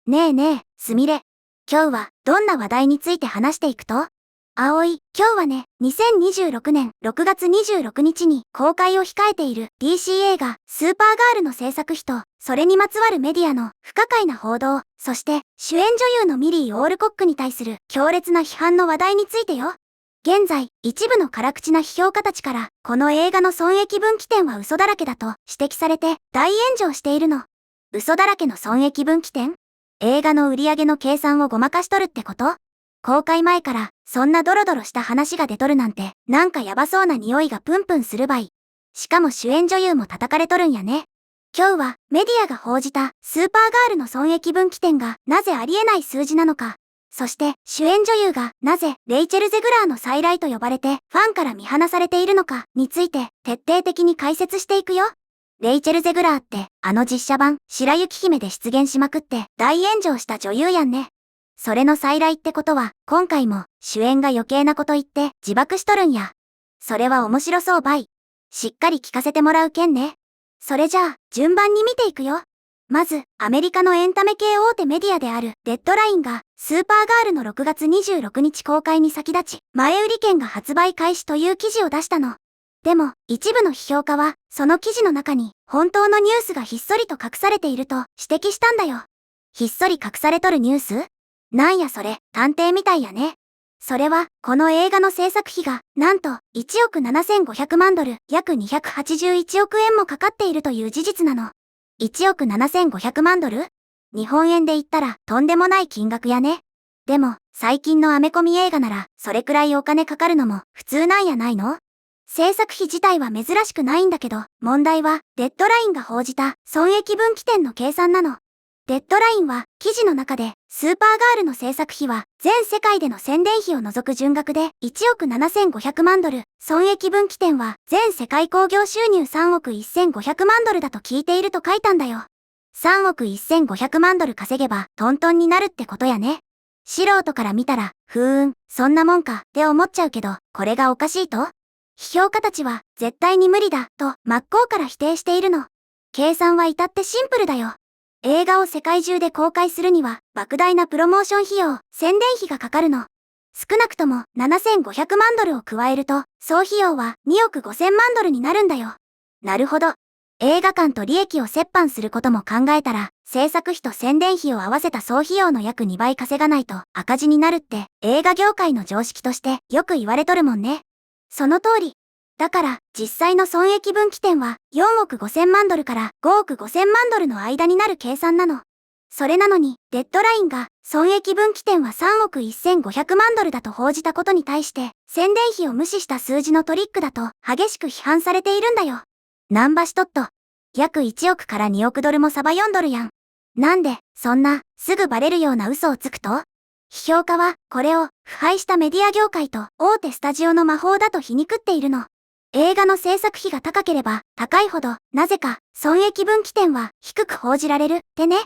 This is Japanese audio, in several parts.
ねえねえ、すみれ。今日はどんな話題について話していくと？今日はね、2026年6月26日に公開を控えている DC 映画スーパーガールの制作費と、それにまつわるメディアの不可解な報道、そして主演女優のミリー・オールコックに対する強烈な批判の話題についてよ。現在、一部の辛口な批評家たちから、この映画の損益分岐点は嘘だらけだと指摘されて大炎上しているの。嘘だらけの損益分岐点？映画の売上の計算をごまかしとるってこと？公開前からそんなドロドロした話が出とるなんて、なんかヤバそうな匂いがプンプンするばい。しかも主演女優も叩かれとるんやね。今日はメディアが報じたスーパーガールの損益分岐点がなぜありえない数字なのか、そして主演女優がなぜレイチェル・ゼグラーの再来と呼ばれてファンから見放されているのかについて徹底的に解説していくよ。レイチェル・ゼグラーって実写版白雪姫で出現しまくって大炎上した女優やんね。それの再来ってことは今回も主演が余計なこと言って自爆しとるんや。それは面白そうばい。しっかり聞かせてもらうけんね。それじゃあ順番に見ていくよ。まずアメリカのエンタメ系大手メディアであるデッドラインがスーパーガールの6月26日公開に先立ち前売り券が発売開始という記事を出したの。でも、一部の批評家は、その記事の中に、本当のニュースがひっそりと隠されていると指摘したんだよ。ひっそり隠されとるニュース？なんやそれ、探偵みたいやね。それは、この映画の制作費が、なんと、1億7500万ドル、約281億円もかかっているという事実なの。1億7500万ドル？日本円で言ったら、とんでもない金額やね。でも、最近のアメコミ映画なら、それくらいお金かかるのも、普通なんやないの？制作費自体は珍しくないんだけど、問題は、デッドラインが報じた損益分岐点の計算なの。デッドラインは、記事の中で、スーパーガールの制作費は、全世界での宣伝費を除く純額で1億7500万ドル、損益分岐点は、全世界興行収入3億1500万ドルだと聞いていると書いたんだよ。3億1500万ドル稼げば、トントンになるってことやね。素人から見たら、そんなもんか、って思っちゃうけど、これがおかしいと？批評家たちは絶対に無理だと真っ向から否定しているの。計算は至ってシンプルだよ。映画を世界中で公開するには莫大なプロモーション費用、宣伝費がかかるの。少なくとも7500万ドルを加えると総費用は2億5000万ドルになるんだよ。なるほど。映画館と利益を折半することも考えたら、制作費と宣伝費を合わせた総費用の約2倍稼がないと赤字になるって映画業界の常識としてよく言われとるもんね。その通り。だから、実際の損益分岐点は4億5000万ドルから5億5000万ドルの間になる計算なの。それなのに、デッドラインが損益分岐点は3億1500万ドルだと報じたことに対して、宣伝費を無視した数字のトリックだと激しく批判されているんだよ。ナンバしとっと。約1億から2億ドルもサバ4ドルやん。なんで、そんな、すぐバレるような嘘をつくと？批評家は、これを、腐敗したメディア業界と大手スタジオの魔法だと皮肉っているの。映画の制作費が高ければ、高いほど、なぜか、損益分岐点は低く報じられる、ってね。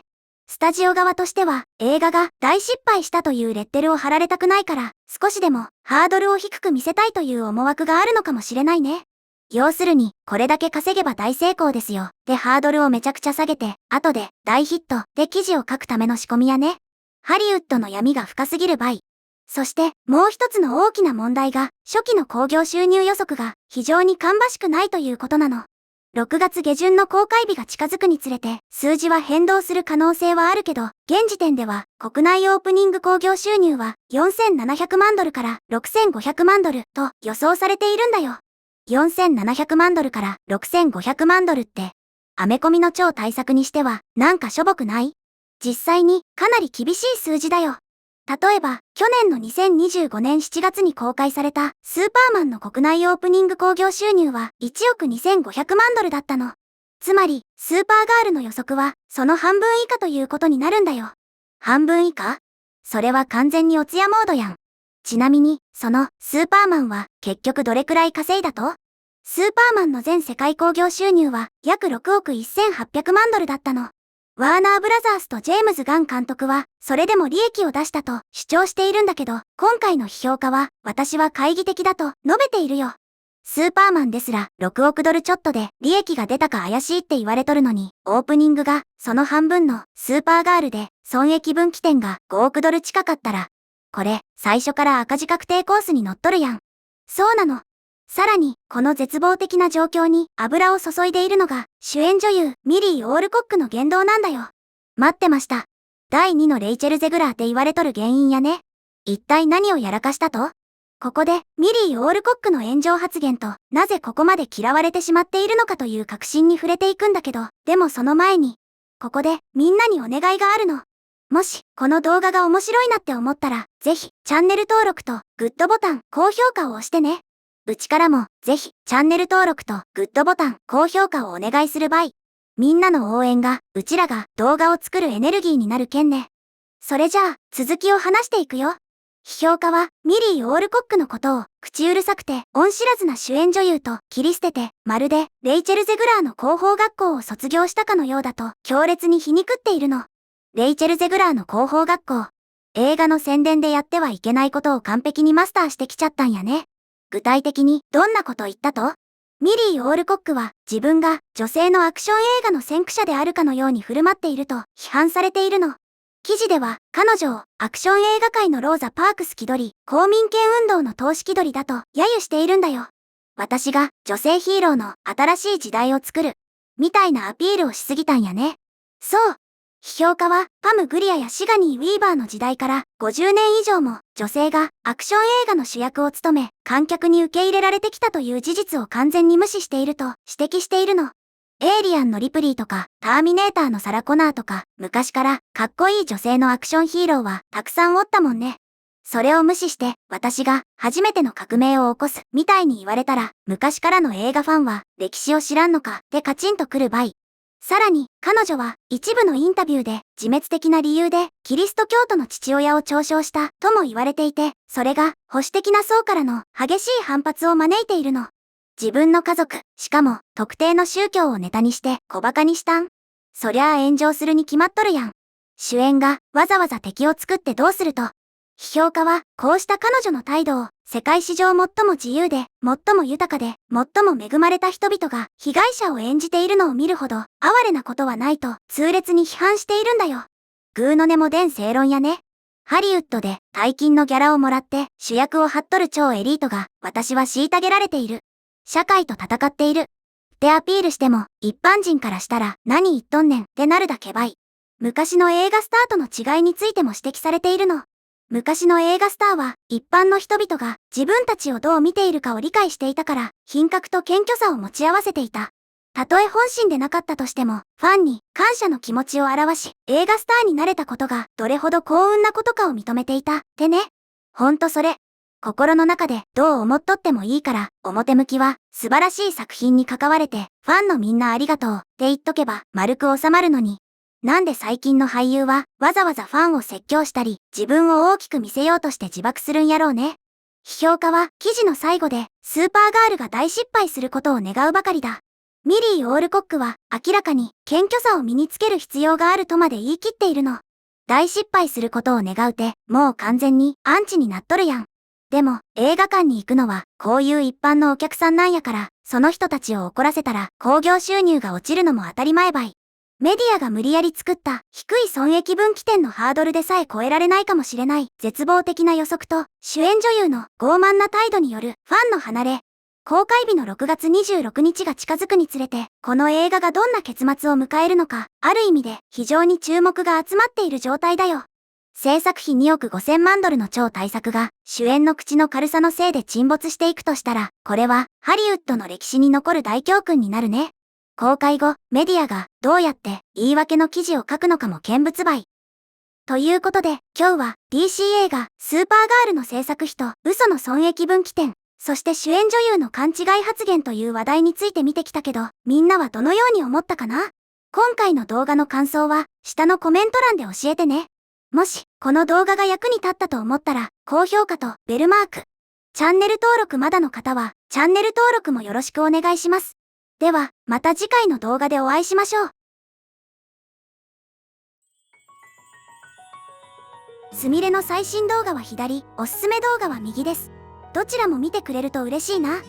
スタジオ側としては、映画が大失敗したというレッテルを貼られたくないから、少しでも、ハードルを低く見せたいという思惑があるのかもしれないね。要するに、これだけ稼げば大成功ですよ。で、ハードルをめちゃくちゃ下げて、後で、大ヒット、で記事を書くための仕込みやね。ハリウッドの闇が深すぎる場合。そして、もう一つの大きな問題が、初期の興行収入予測が非常に芳しくないということなの。6月下旬の公開日が近づくにつれて、数字は変動する可能性はあるけど、現時点では、国内オープニング興行収入は4700万ドルから6500万ドルと予想されているんだよ。4700万ドルから6500万ドルって、アメコミの超大作にしては、なんかしょぼくない？実際にかなり厳しい数字だよ。例えば、去年の2025年7月に公開されたスーパーマンの国内オープニング興行収入は1億2500万ドルだったの。つまり、スーパーガールの予測はその半分以下ということになるんだよ。半分以下？それは完全におつやモードやん。ちなみに、そのスーパーマンは結局どれくらい稼いだと？スーパーマンの全世界興行収入は約6億1800万ドルだったの。ワーナーブラザースとジェームズ・ガン監督は、それでも利益を出したと主張しているんだけど、今回の批評家は、私は懐疑的だと述べているよ。スーパーマンですら6億ドルちょっとで利益が出たか怪しいって言われとるのに、オープニングがその半分のスーパーガールで損益分岐点が5億ドル近かったら、これ最初から赤字確定コースに乗っとるやん。そうなの。さらに、この絶望的な状況に油を注いでいるのが主演女優ミリー・オールコックの言動なんだよ。待ってました。第2のレイチェル・ゼグラーって言われとる原因やね。一体何をやらかしたと？ここでミリー・オールコックの炎上発言となぜここまで嫌われてしまっているのかという確信に触れていくんだけど、でもその前に、ここでみんなにお願いがあるの。もしこの動画が面白いなって思ったら、ぜひチャンネル登録とグッドボタン、高評価を押してね。うちからもぜひチャンネル登録とグッドボタン、高評価をお願いするばい。みんなの応援がうちらが動画を作るエネルギーになるけんね。それじゃあ続きを話していくよ。批評家はミリー・オールコックのことを口うるさくて恩知らずな主演女優と切り捨てて、まるでレイチェル・ゼグラーの広報学校を卒業したかのようだと強烈に皮肉っているの。レイチェル・ゼグラーの広報学校。映画の宣伝でやってはいけないことを完璧にマスターしてきちゃったんやね。具体的にどんなこと言ったと？ミリー・オールコックは自分が女性のアクション映画の先駆者であるかのように振る舞っていると批判されているの。記事では彼女をアクション映画界のローザ・パークス気取り、公民権運動の投資気取りだと揶揄しているんだよ。私が女性ヒーローの新しい時代を作る。みたいなアピールをしすぎたんやね。そう。批評家はパム・グリアやシガニー・ウィーバーの時代から50年以上も女性がアクション映画の主役を務め、観客に受け入れられてきたという事実を完全に無視していると指摘しているの。エイリアンのリプリーとか、ターミネーターのサラ・コナーとか、昔からかっこいい女性のアクションヒーローはたくさんおったもんね。それを無視して私が初めての革命を起こすみたいに言われたら、昔からの映画ファンは歴史を知らんのかってカチンとくるばい。さらに彼女は一部のインタビューで自滅的な理由でキリスト教徒の父親を嘲笑したとも言われていて、それが保守的な層からの激しい反発を招いているの。自分の家族、しかも特定の宗教をネタにして小馬鹿にしたん？そりゃあ炎上するに決まっとるやん。主演がわざわざ敵を作ってどうすると。批評家はこうした彼女の態度を世界史上最も自由で、最も豊かで、最も恵まれた人々が被害者を演じているのを見るほど哀れなことはないと痛烈に批判しているんだよ。グーの音も伝正論やね。ハリウッドで大金のギャラをもらって主役を張っとる超エリートが私は虐げられている。社会と戦っている。ってアピールしても一般人からしたら何言っとんねんってなるだけばい。昔の映画スターとの違いについても指摘されているの。昔の映画スターは一般の人々が自分たちをどう見ているかを理解していたから品格と謙虚さを持ち合わせていた。たとえ本心でなかったとしてもファンに感謝の気持ちを表し映画スターになれたことがどれほど幸運なことかを認めていたってね。ほんとそれ。心の中でどう思っとってもいいから表向きは素晴らしい作品に関われてファンのみんなありがとうって言っとけば丸く収まるのに。なんで最近の俳優はわざわざファンを説教したり自分を大きく見せようとして自爆するんやろうね。批評家は記事の最後でスーパーガールが大失敗することを願うばかりだ。ミリー・オールコックは明らかに謙虚さを身につける必要があるとまで言い切っているの。大失敗することを願うてもう完全にアンチになっとるやん。でも映画館に行くのはこういう一般のお客さんなんやから、その人たちを怒らせたら興行収入が落ちるのも当たり前ばい。メディアが無理やり作った低い損益分岐点のハードルでさえ超えられないかもしれない絶望的な予測と主演女優の傲慢な態度によるファンの離れ。公開日の6月26日が近づくにつれて、この映画がどんな結末を迎えるのか、ある意味で非常に注目が集まっている状態だよ。制作費2億5000万ドルの超大作が主演の口の軽さのせいで沈没していくとしたら、これはハリウッドの歴史に残る大教訓になるね。公開後、メディアがどうやって言い訳の記事を書くのかも見物ばい。ということで、今日は DC 映画スーパーガールの制作費と嘘の損益分岐点、そして主演女優の勘違い発言という話題について見てきたけど、みんなはどのように思ったかな？今回の動画の感想は下のコメント欄で教えてね。もし、この動画が役に立ったと思ったら、高評価とベルマーク。チャンネル登録まだの方は、チャンネル登録もよろしくお願いします。では、また次回の動画でお会いしましょう。すみれの最新動画は左、おすすめ動画は右です。どちらも見てくれると嬉しいな。